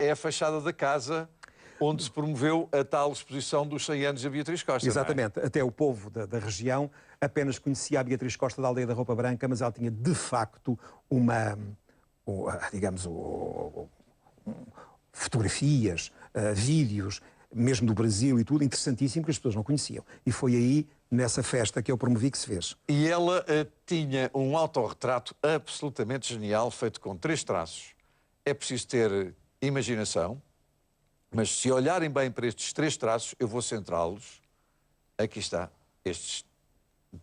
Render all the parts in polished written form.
é a fachada da casa onde se promoveu a tal exposição dos 100 anos da Beatriz Costa. Exatamente. Não é? Até o povo da região apenas conhecia a Beatriz Costa da Aldeia da Roupa Branca, mas ela tinha, de facto, fotografias, vídeos, mesmo do Brasil e tudo, interessantíssimo, que as pessoas não conheciam. E foi aí, nessa festa, que eu promovi que se fez. E ela tinha um autorretrato absolutamente genial, feito com 3 traços. É preciso ter imaginação, mas se olharem bem para estes 3 traços, eu vou centrá-los. Aqui está, estes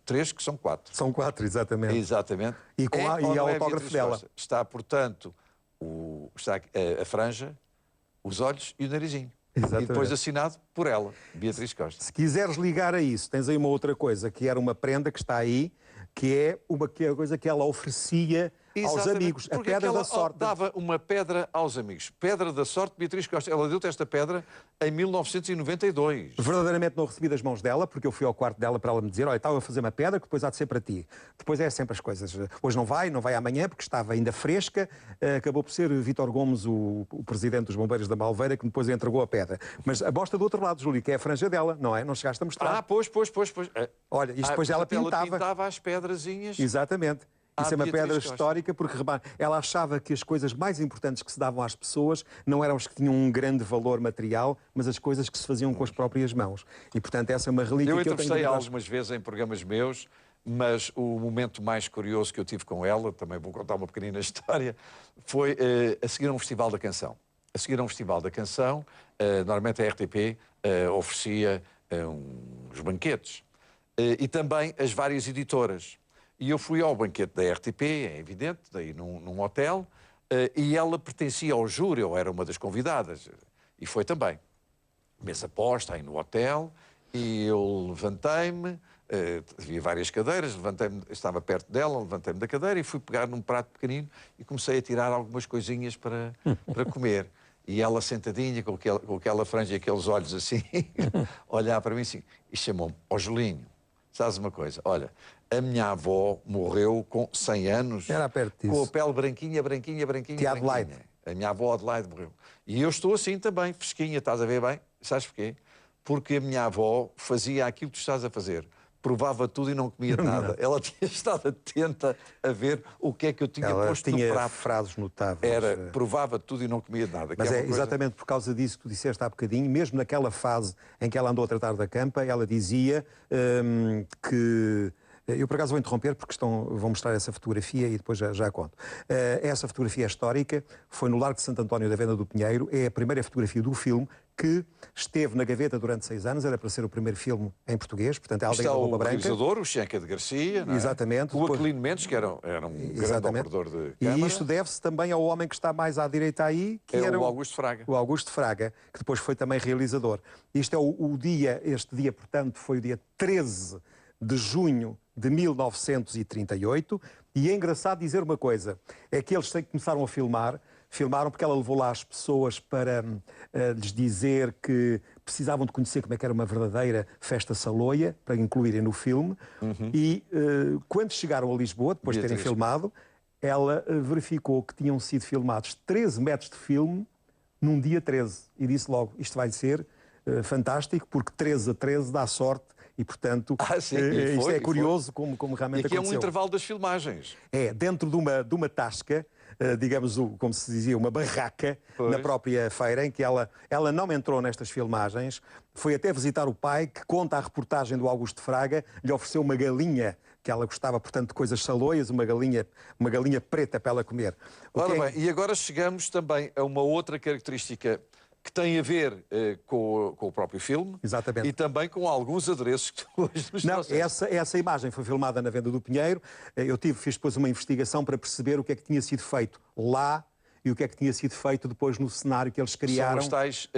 3, que são 4. São 4, exatamente. Exatamente. E com e ao autógrafo dela. Costa? Está, portanto, está a franja, os olhos e o narizinho. Exatamente. E depois assinado por ela, Beatriz Costa. Se quiseres ligar a isso, tens aí uma outra coisa, que era uma prenda que está aí, que é uma coisa que ela oferecia aos amigos, a pedra da sorte. Dava uma pedra aos amigos. Pedra da sorte, Beatriz Costa. Ela deu-te esta pedra em 1992. Verdadeiramente não recebi das mãos dela, porque eu fui ao quarto dela para ela me dizer: olha, estava a fazer uma pedra que depois há de ser para ti. Depois é sempre as coisas. Hoje não vai amanhã, porque estava ainda fresca. Acabou por ser Vítor Gomes, o presidente dos Bombeiros da Malveira, que depois entregou a pedra. Mas a bosta do outro lado, Júlio, que é a franja dela, não é? Não chegaste a mostrar. Pois. Olha, isto depois ela pintava. Ela pintava as pedrazinhas. Exatamente. Isso é uma Beatriz pedra Costa. histórica, porque ela achava que as coisas mais importantes que se davam às pessoas não eram as que tinham um grande valor material, mas as coisas que se faziam com as próprias mãos. E, portanto, essa é uma relíquia Eu que eu tenho... entrevistei algumas vezes em programas meus, mas o momento mais curioso que eu tive com ela, também vou contar uma pequenina história, foi a seguir a um Festival da Canção. A seguir a um Festival da Canção, normalmente a RTP oferecia uns banquetes. E também as várias editoras. E eu fui ao banquete da RTP, é evidente, daí num hotel, e ela pertencia ao júri, eu era uma das convidadas, e foi também. Mesa posta aí no hotel, e eu levantei-me, havia várias cadeiras, levantei-me, estava perto dela, levantei-me da cadeira e fui pegar num prato pequenino e comecei a tirar algumas coisinhas para comer. E ela sentadinha, com aquela franja e aqueles olhos assim, olhar para mim assim, e chamou-me: ó Julinho, sabes uma coisa? Olha, a minha avó morreu com 100 anos. Era perto disso. Com a pele branquinha. Tia Adelaide. A minha avó Adelaide morreu. E eu estou assim também, fresquinha, estás a ver bem? Sabes porquê? Porque a minha avó fazia aquilo que tu estás a fazer. Provava tudo e não comia nada. Ela tinha estado atenta a ver o que é que eu tinha posto no prato. Ela tinha frases notáveis. Provava tudo e não comia nada. Mas é exatamente por causa disso que tu disseste há bocadinho, mesmo naquela fase em que ela andou a tratar da campa, ela dizia que... Eu, por acaso, vou interromper porque vou mostrar essa fotografia e depois já conto. Essa fotografia histórica foi no Largo de Santo António da Venda do Pinheiro. É a primeira fotografia do filme que esteve na gaveta durante 6 anos. Era para ser o primeiro filme em português. Portanto, a Aldeia da Roupa Branca. O realizador, o Xenca de Garcia, não é? Exatamente. O Aquilino Mendes, que era um grande operador de câmara. E isto deve-se também ao homem que está mais à direita aí, que era o Augusto Fraga. O Augusto Fraga, que depois foi também realizador. Isto é este dia, portanto, foi o dia 13 de junho de 1938, e é engraçado dizer uma coisa, é que eles começaram a filmaram porque ela levou lá as pessoas para lhes dizer que precisavam de conhecer como é que era uma verdadeira festa saloia, para incluírem no filme, e quando chegaram a Lisboa, depois de terem filmado, ela verificou que tinham sido filmados 13 metros de filme num dia 13, e disse logo: isto vai ser fantástico, porque 13 a 13 dá sorte. E, portanto, isto é curioso como realmente aconteceu. E aqui é um intervalo das filmagens. É, dentro de uma tasca, digamos, como se dizia, uma barraca, na própria feira, em que ela não entrou nestas filmagens, foi até visitar o pai, que conta a reportagem do Augusto Fraga, lhe ofereceu uma galinha, que ela gostava, portanto, de coisas saloias, uma galinha preta para ela comer. Ora bem, e agora chegamos também a uma outra característica que tem a ver com o próprio filme. Exatamente. E também com alguns adereços que tu hoje nos trouxeste. Essa imagem foi filmada na Venda do Pinheiro. Fiz depois uma investigação para perceber o que é que tinha sido feito lá e o que é que tinha sido feito depois no cenário que eles criaram. São as tais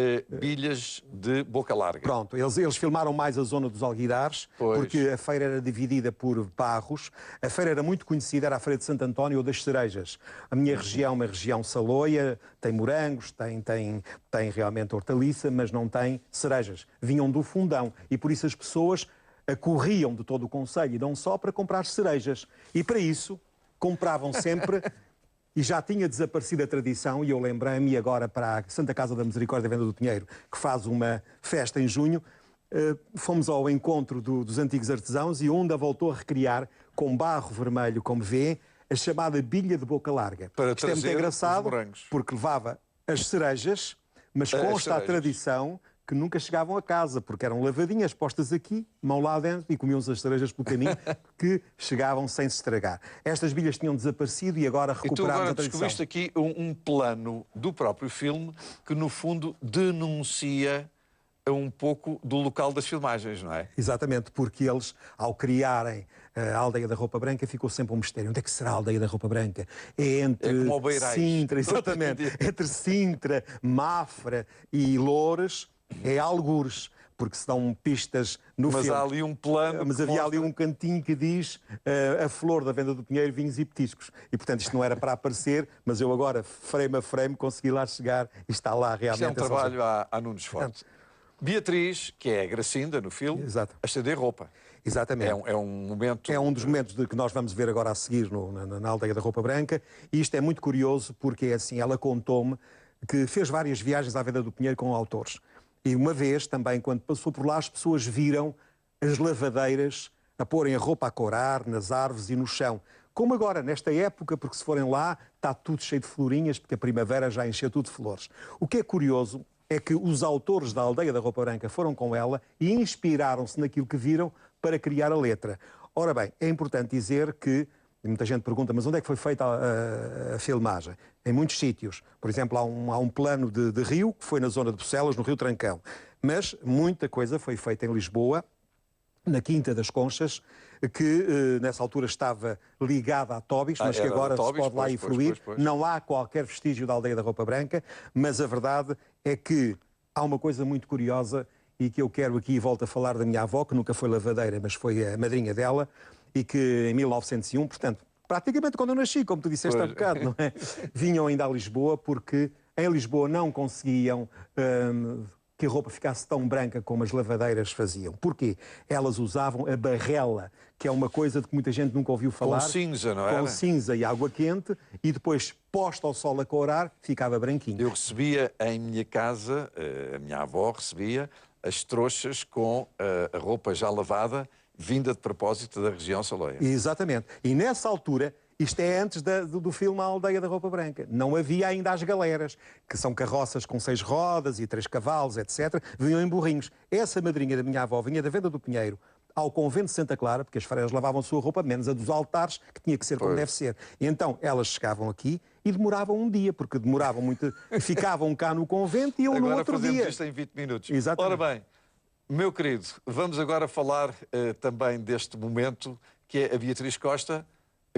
bilhas de boca larga. Pronto, eles filmaram mais a zona dos Alguidares, porque a feira era dividida por bairros. A feira era muito conhecida, era a Feira de Santo António ou das Cerejas. A minha região é uma região saloia, tem morangos, tem realmente hortaliça, mas não tem cerejas. Vinham do Fundão e por isso as pessoas acorriam de todo o concelho e não só para comprar cerejas. E para isso compravam sempre e já tinha desaparecido a tradição, e eu lembrei-me agora para a Santa Casa da Misericórdia Venda do Pinheiro, que faz uma festa em junho, fomos ao encontro dos antigos artesãos e onde a voltou a recriar, com barro vermelho, como vê, a chamada bilha de boca larga. Para Isto é muito engraçado, porque levava as cerejas, mas consta a tradição que nunca chegavam a casa, porque eram lavadinhas postas aqui, mão lá dentro, e comiam-se as cerejas pelo caminho, que chegavam sem se estragar. Estas bilhas tinham desaparecido e agora recuperámos a tradição. Descobriste aqui um plano do próprio filme que, no fundo, denuncia um pouco do local das filmagens, não é? Exatamente, porque eles, ao criarem a Aldeia da Roupa Branca, ficou sempre um mistério. Onde é que será a Aldeia da Roupa Branca? É entre Sintra, exatamente, entre Sintra, Mafra e Loures, é algures, porque se dão pistas no filme. Mas há ali um plano. Mas havia ali um cantinho que diz a flor da Venda do Pinheiro, vinhos e petiscos. E, portanto, isto não era para aparecer, mas eu agora, frame a frame, consegui lá chegar e está lá realmente. Isto é um trabalho a Nunes Forte. Beatriz, que é a Gracinda no filme, exato, a estender roupa. Exatamente. É um momento... É um dos momentos que nós vamos ver agora a seguir na Aldeia da Roupa Branca. E isto é muito curioso porque, é assim, ela contou-me que fez várias viagens à Venda do Pinheiro com autores. E uma vez, também, quando passou por lá, as pessoas viram as lavadeiras a porem a roupa a corar nas árvores e no chão. Como agora, nesta época, porque se forem lá, está tudo cheio de florinhas, porque a primavera já encheu tudo de flores. O que é curioso é que os autores da Aldeia da Roupa Branca foram com ela e inspiraram-se naquilo que viram para criar a letra. Ora bem, é importante dizer que, muita gente pergunta, mas onde é que foi feita a filmagem? Em muitos sítios. Por exemplo, há um plano de rio, que foi na zona de Bucelas, no Rio Trancão. Mas muita coisa foi feita em Lisboa, na Quinta das Conchas, que nessa altura estava ligada à Tobis, mas que agora se pode lá ir fruir. Não há qualquer vestígio da Aldeia da Roupa Branca, mas a verdade é que há uma coisa muito curiosa e que eu quero aqui e volto a falar da minha avó, que nunca foi lavadeira, mas foi a madrinha dela, e que em 1901, portanto, praticamente quando eu nasci, como tu disseste há bocado, não é? Vinham ainda a Lisboa porque em Lisboa não conseguiam que a roupa ficasse tão branca como as lavadeiras faziam. Porquê? Elas usavam a barrela, que é uma coisa de que muita gente nunca ouviu falar. Com cinza, não é? Com cinza e água quente, e depois, posta ao sol a corar, ficava branquinho. Eu recebia em minha casa, a minha avó recebia as trouxas com a roupa já lavada, vinda de propósito da região saloia. Exatamente. E nessa altura, isto é antes do filme A Aldeia da Roupa Branca, não havia ainda as galeras, que são carroças com 6 rodas e 3 cavalos, etc. Vinham em burrinhos. Essa madrinha da minha avó vinha da Venda do Pinheiro ao convento de Santa Clara, porque as freiras lavavam a sua roupa, menos a dos altares, que tinha que ser como deve ser. E então elas chegavam aqui e demoravam um dia, porque demoravam muito, ficavam cá no convento e iam no outro dia. Agora fazemos isto em 20 minutos. Exatamente. Ora bem, meu querido, vamos agora falar também deste momento, que é a Beatriz Costa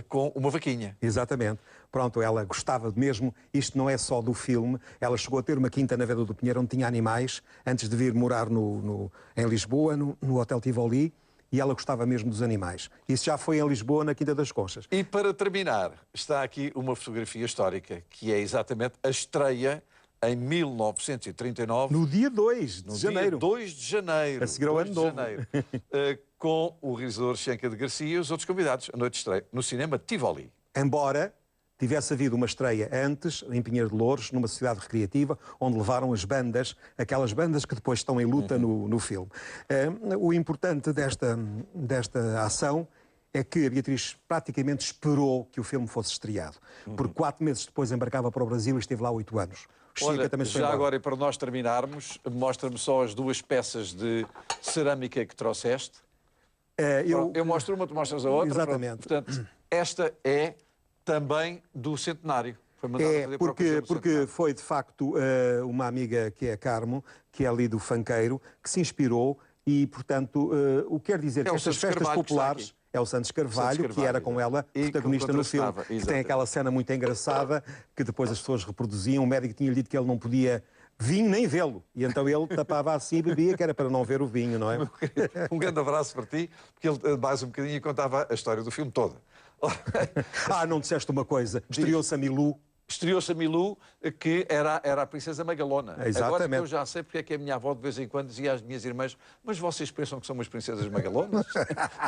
com uma vaquinha. Exatamente. Pronto, ela gostava mesmo, isto não é só do filme, ela chegou a ter uma quinta na Venda do Pinheiro onde tinha animais, antes de vir morar em Lisboa, no Hotel Tivoli, e ela gostava mesmo dos animais. Isso já foi em Lisboa, na Quinta das Conchas. E para terminar, está aqui uma fotografia histórica, que é exatamente a estreia em 1939. No dia 2 de janeiro. Dia 2 de janeiro. A seguir ao ano novo. Com o realizador Xenca de Garcia e os outros convidados, a noite de estreia, no cinema Tivoli. Embora tivesse havido uma estreia antes, em Pinheiro de Louros, numa sociedade recreativa, onde levaram as bandas, aquelas bandas que depois estão em luta no filme. O importante desta ação é que a Beatriz praticamente esperou que o filme fosse estreado. Porque 4 meses depois embarcava para o Brasil e esteve lá 8 anos. Olha, já agora, e para nós terminarmos, mostra-me só as 2 peças de cerâmica que trouxeste. Eu mostro uma, tu mostras a outra. Exatamente. Portanto, esta é também do centenário. Foi mandada fazer porque foi, de facto, uma amiga que é a Carmo, que é ali do Fanqueiro, que se inspirou e, portanto, o que quer dizer que estas festas populares... É o Santos Carvalho, que era com ela protagonista no filme, que tem aquela cena muito engraçada que depois as pessoas reproduziam. O médico tinha-lhe dito que ele não podia vinho nem vê-lo. E então ele tapava assim e bebia, que era para não ver o vinho, não é? Um grande abraço para ti, porque ele mais um bocadinho contava a história do filme toda. Não disseste uma coisa. Estreou-se a Milu. Estreou-se a Milú, que era a princesa Magalona. Exatamente. Agora que eu já sei porque é que a minha avó de vez em quando dizia às minhas irmãs: mas vocês pensam que somos princesas Magalonas?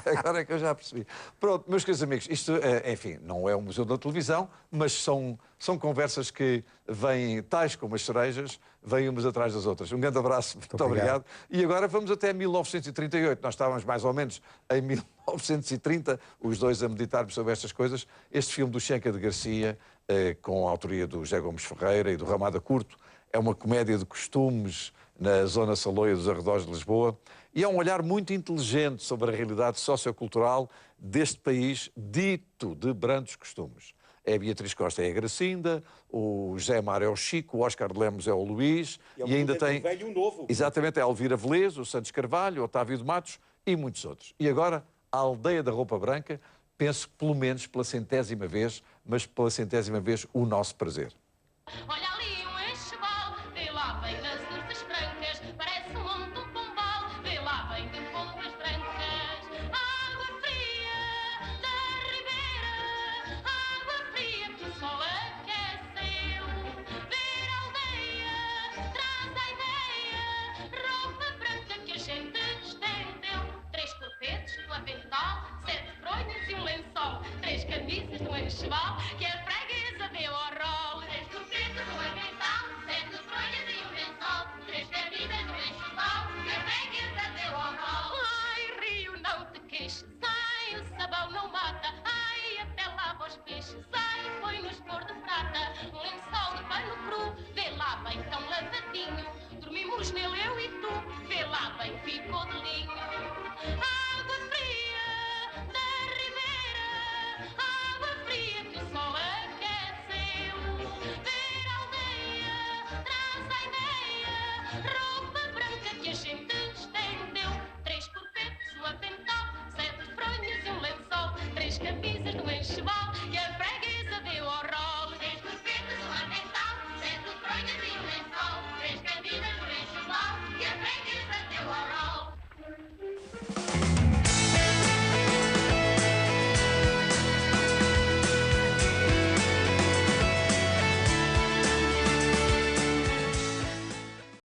Agora é que eu já percebi. Pronto, meus queridos amigos, isto, enfim, não é um museu da televisão, mas são conversas que vêm, tais como as cerejas, vêm umas atrás das outras. Um grande abraço, muito obrigado. E agora vamos até 1938. Nós estávamos mais ou menos em 1930, os dois a meditarmos sobre estas coisas. Este filme do Schenker de Garcia, com a autoria do José Gomes Ferreira e do Ramada Curto, é uma comédia de costumes na zona saloia dos arredores de Lisboa e é um olhar muito inteligente sobre a realidade sociocultural deste país dito de brandos costumes. É a Beatriz Costa, é a Gracinda, o José Mar é o Chico, o Oscar de Lemos é o Luís e ainda tem... um velho e um novo. Exatamente, é a Elvira Velez, o Santos Carvalho, o Otávio de Matos e muitos outros. E agora, a Aldeia da Roupa Branca, penso que pelo menos pela 100ª vez, mas pela 100ª vez, o nosso prazer. Olha ali um enxoval, vê lá bem nas urzas brancas, parece um monte de pombal, vê lá bem de pombas brancas. Água fria da ribeira, água fria que o sol aqueceu. Ver a aldeia, traz a ideia, roupa branca que a gente estendeu. 3 corpetes, um avental, 7 fronhas e um lençol, 3 camisas de um enxoval que a freguesa deu ao rol. 3 corpetes, um avental, 7 fronhas e um lençol, 3 camisas de um enxoval que a freguesa deu ao rol. Ai, rio, não te queixes, ai, o sabão não mata, ai, até lava os peixes, ai, põe-nos cor de prata, um lençol de pano cru, vê lá bem tão lavadinho, dormimos nele eu e tu, vê lá bem ficou de linho. Água fria da ribeira, água fria que o sol aqueceu. Ver a aldeia, traz a ideia,